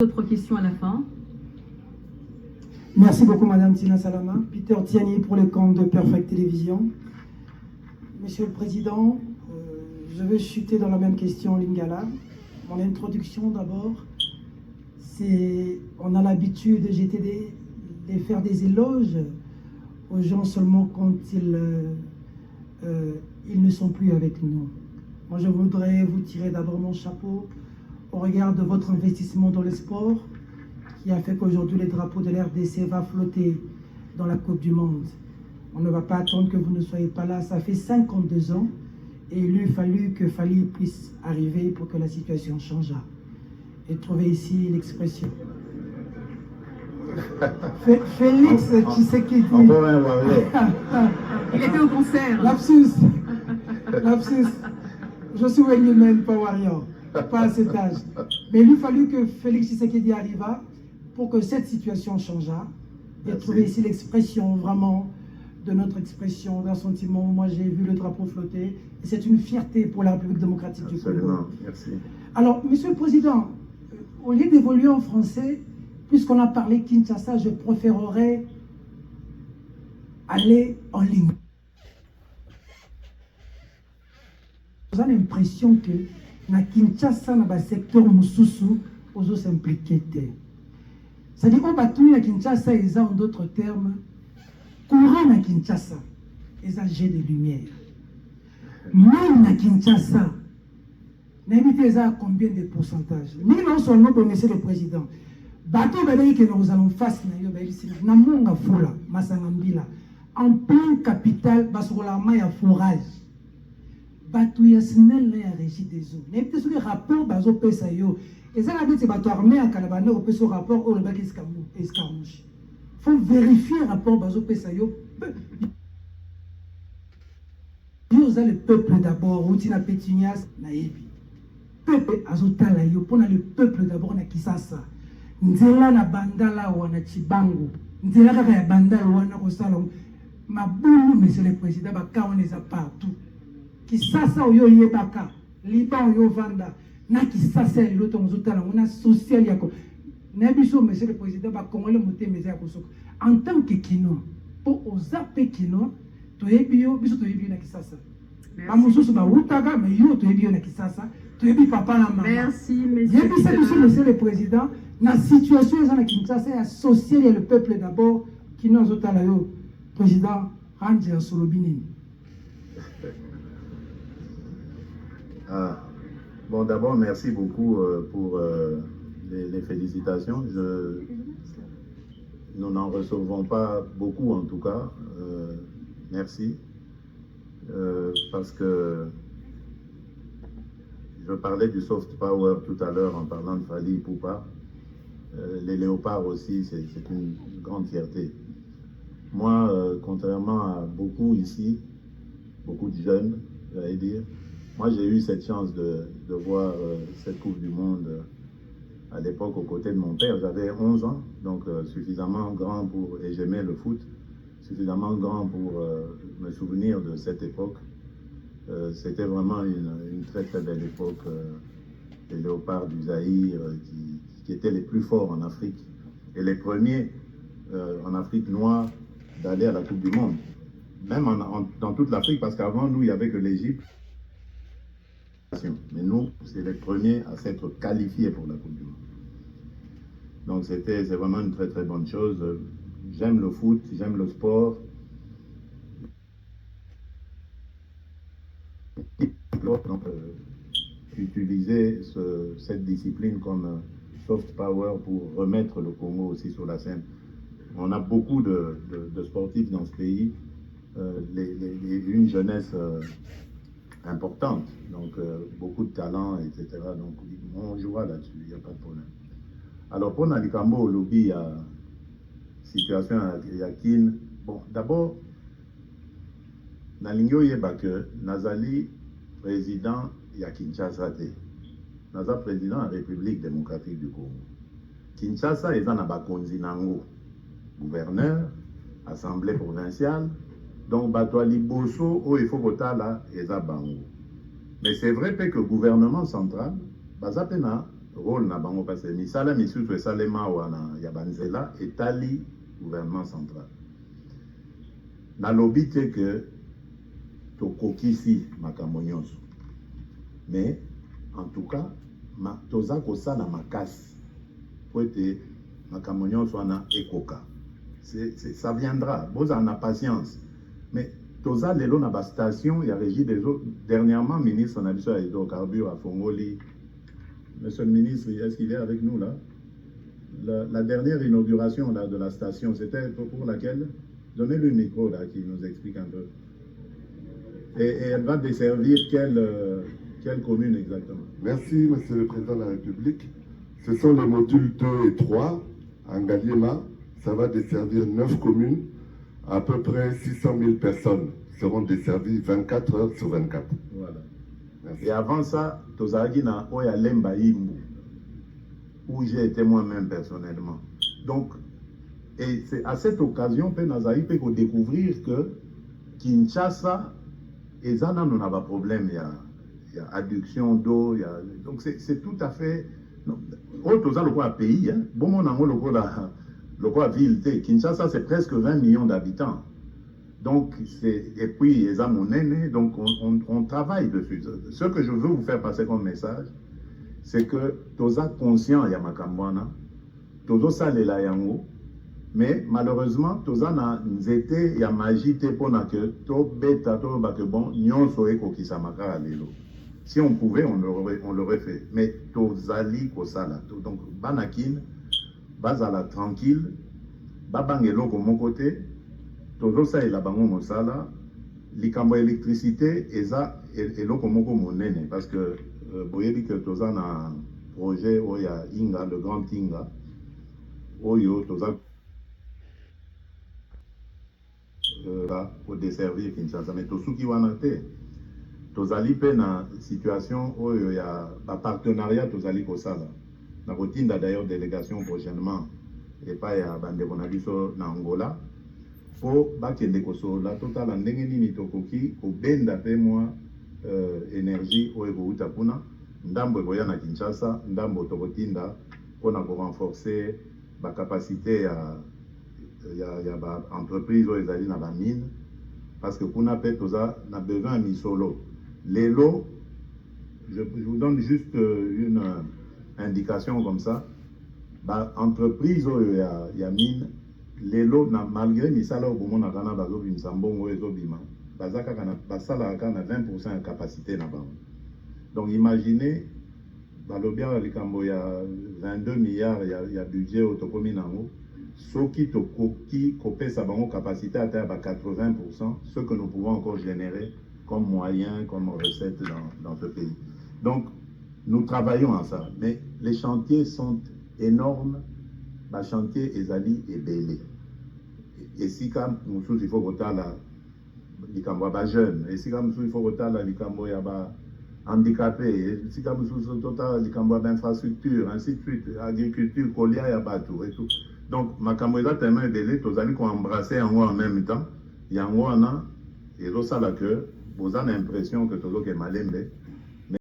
D'autres questions à la fin. Merci beaucoup, Madame Tina Salama. Peter Tiani pour le compte de Perfect Télévision. Monsieur le Président, je vais chuter dans la même question Lingala. Mon introduction d'abord, c'est on a l'habitude de faire des éloges aux gens seulement quand ils ne sont plus avec nous. Moi, je voudrais vous tirer d'abord mon chapeau au regard de votre investissement dans le sport qui a fait qu'aujourd'hui le drapeau de l'RDC va flotter dans la Coupe du Monde. On ne va pas attendre que vous ne soyez pas là. Ça fait 52 ans et il eût fallu que Fally puisse arriver pour que la situation change. Et trouver ici l'expression. Félix Tshisekedi. Il était au concert. Lapsus. Je suis venu même pas warrior, pas à cet âge. Mais il eût fallu que Félix Tshisekedi arriva pour que cette situation changeât et trouver ici l'expression vraiment de notre expression, d'un sentiment. Moi, j'ai vu le drapeau flotter et c'est une fierté pour la République démocratique du Congo. Merci. Alors, Monsieur le Président, au lieu d'évoluer en français, puisqu'on a parlé Kinshasa, je préférerais aller en ligne. J'ai l'impression que na Kinshasa, dans le secteur Moussousou, on s'impliquer. C'est-à-dire qu'on va tout à Kinshasa, ils ont en d'autres termes, courant à Kinshasa, ils ont jet de lumière. Même à Kinshasa, n'invitez à combien de pourcentages? Ni non seulement pour Monsieur le Président, bateau que nous allons face na monga fola, masangambila, en plein capital, basoulama ya forage. Bateau ya snel na ya régie des eaux. N'invitez sur les rapports bazo pesa yo. Et ça, c'est bateau armé à Kalabane, au peso rapport au Lebak escarmouche. Il faut vérifier le rapport bazo pesa yo. Vous avez le peuple d'abord, Outina Pétunias, Naïbi. Peuple azotala yo, pour le peuple d'abord na Kisasa. Nzela na bandala wana Chibango. Nzela kaka ya bandala wana kosalon. Maboulou, Monsieur le Président, baka on les a partout. Kisasa oyo yebaka, Liban oyo vanda. Na Kisasa ya liloto mzotala, on a social yako. Nabiso, Monsieur le Président, ba Congolais moté meza yako soko. En tant que kino, pour ozape kino, toyebio, biso toyebio na Kisasa. Bamususu ba utaga, mais yo toyebio na Kisasa. Papa la maman. Merci, Monsieur. Monsieur le Président, la situation est Kinshasa est associée, il y a le peuple d'abord qui nous a le président Ranger Solobini. Bon, d'abord, merci beaucoup pour les félicitations. Nous n'en recevons pas beaucoup, en tout cas. Merci. Parce que je parlais du soft power tout à l'heure en parlant de Fally Ipupa. Les léopards aussi, c'est une grande fierté. Moi, contrairement à beaucoup ici, beaucoup de jeunes, j'allais dire, moi j'ai eu cette chance de voir cette Coupe du Monde à l'époque aux côtés de mon père. J'avais 11 ans, donc suffisamment grand pour, et j'aimais le foot, suffisamment grand pour me souvenir de cette époque. C'était vraiment une très très belle époque. Les léopards du Zaïre qui étaient les plus forts en Afrique et les premiers en Afrique noire d'aller à la Coupe du Monde. Même dans toute l'Afrique, parce qu'avant nous, il n'y avait que l'Égypte. Mais nous, c'est les premiers à s'être qualifiés pour la Coupe du Monde. Donc c'est vraiment une très très bonne chose. J'aime le foot, j'aime le sport. Donc, utiliser cette discipline comme soft power pour remettre le Congo aussi sur la scène. On a beaucoup de sportifs dans ce pays, une jeunesse importante, donc beaucoup de talent, etc. Donc on jouera là-dessus, il n'y a pas de problème. Alors pour Nalikambo, au lobby, il y a situation à Yakin. Bon, d'abord, Nalingyo Yebake, Nazali, président ya Kinshasa te. Naza président de la République démocratique du Congo. Kinshasa est na bakonzi nango. Gouverneur, assemblée provinciale. Donc batwali boso o il faut voter là eza bango. Mais c'est vrai que le gouvernement central baza pena rôle na bango parce que misala misusu esalema wana ya banzela etali gouvernement central. Nalobi te que tokokisi makambo nyonso, mais en tout cas toza kosala makasi po ete makambo nyonso wana ekoka. Ça viendra, bozala na patience, mais toza lelo na bastation ya régie des eaux. Dernièrement, ministre na biso ya hydrocarbures afongoli. Monsieur le ministre, est-ce qu'il est avec nous là? La dernière inauguration là, de la station, c'était pour laquelle? Donnez-lui le micro là, qui nous explique un peu. Et elle va desservir quelle commune exactement? Merci, Monsieur le Président de la République. Ce sont les modules 2 et 3 en Galiema. Ça va desservir 9 communes. À peu près 600 000 personnes seront desservies 24 heures sur 24. Voilà. Merci. Et avant ça, Tozagi na Oya Lemba Imbu, où j'ai été moi-même personnellement. Donc, et c'est à cette occasion que Nazaï peut découvrir que Kinshasa, et ça n'a pas de problème, il y a adduction d'eau, donc c'est tout à fait. Autre le pays, bon, on a le quoi ville, Kinshasa c'est presque 20 millions d'habitants. Donc, et puis, les amonènes, donc on travaille dessus. Ce que je veux vous faire passer comme message, c'est que toza conscient ya makambwana, tozo salela yango, mais malheureusement, toza na nzete ya magie te pona que to beta to ba que bon nyonso eko kisamaka lelo. Si on pouvait, on l'aurait fait. Mais tozali kosala. Donc, banakin, bazala tranquille, babangelo comme mon côté, tozo sa ela bango mosala, likambo électricité eza eloko moko monene parce que boyebi que toza na projet oya Inga, le grand Inga, oyo toza pour desservir Kinshasa, mais tosuki wana te. Tozali pe na situation oyo ya partenariat tozali kosala. Na kotinda d'ailleurs délégation prochainement et pas ya bandeko na biso na Angola. Po bakende kosola totala ndenge nini tokoki kobenda pe mwa énergie oyo kouta kuna ndambo ekoya na Kinshasa, ndambo tokotinda pona ko renforcer ba capacité ya ba entreprise oyo ezali na ba mine parce que kuna pe toza na besoin misolo. Lelo, je vous donne juste une indication comme ça. Ba entreprise oyo ya mine lelo na malgré misala obomona kana bazobi msambongo ezobima bazaka kana basala kana 20% de capacité na bango. Donc imaginez balobia likambo ya 22 milliards ya budget autokomi nango soki tokoki kopesa bango capacité atteint ba 80%, ce que nous pouvons encore générer comme moyen, comme recette dans ce pays. Donc nous travaillons à ça, mais les chantiers sont énormes. Ba chantier ezali ebele. Et si comme nous il faut kotala likambo ba jeune, et si comme il faut kotala likambo ya ba handicapé, et si comme nous total likambo ba infrastructure, ainsi de suite, agriculture, kolia ya bateau et tout. Donc makambo eza tellement ebele tozali ko embrasser yango en même temps. Yango wana ezosala que vous avez l'impression que tozo ke malembe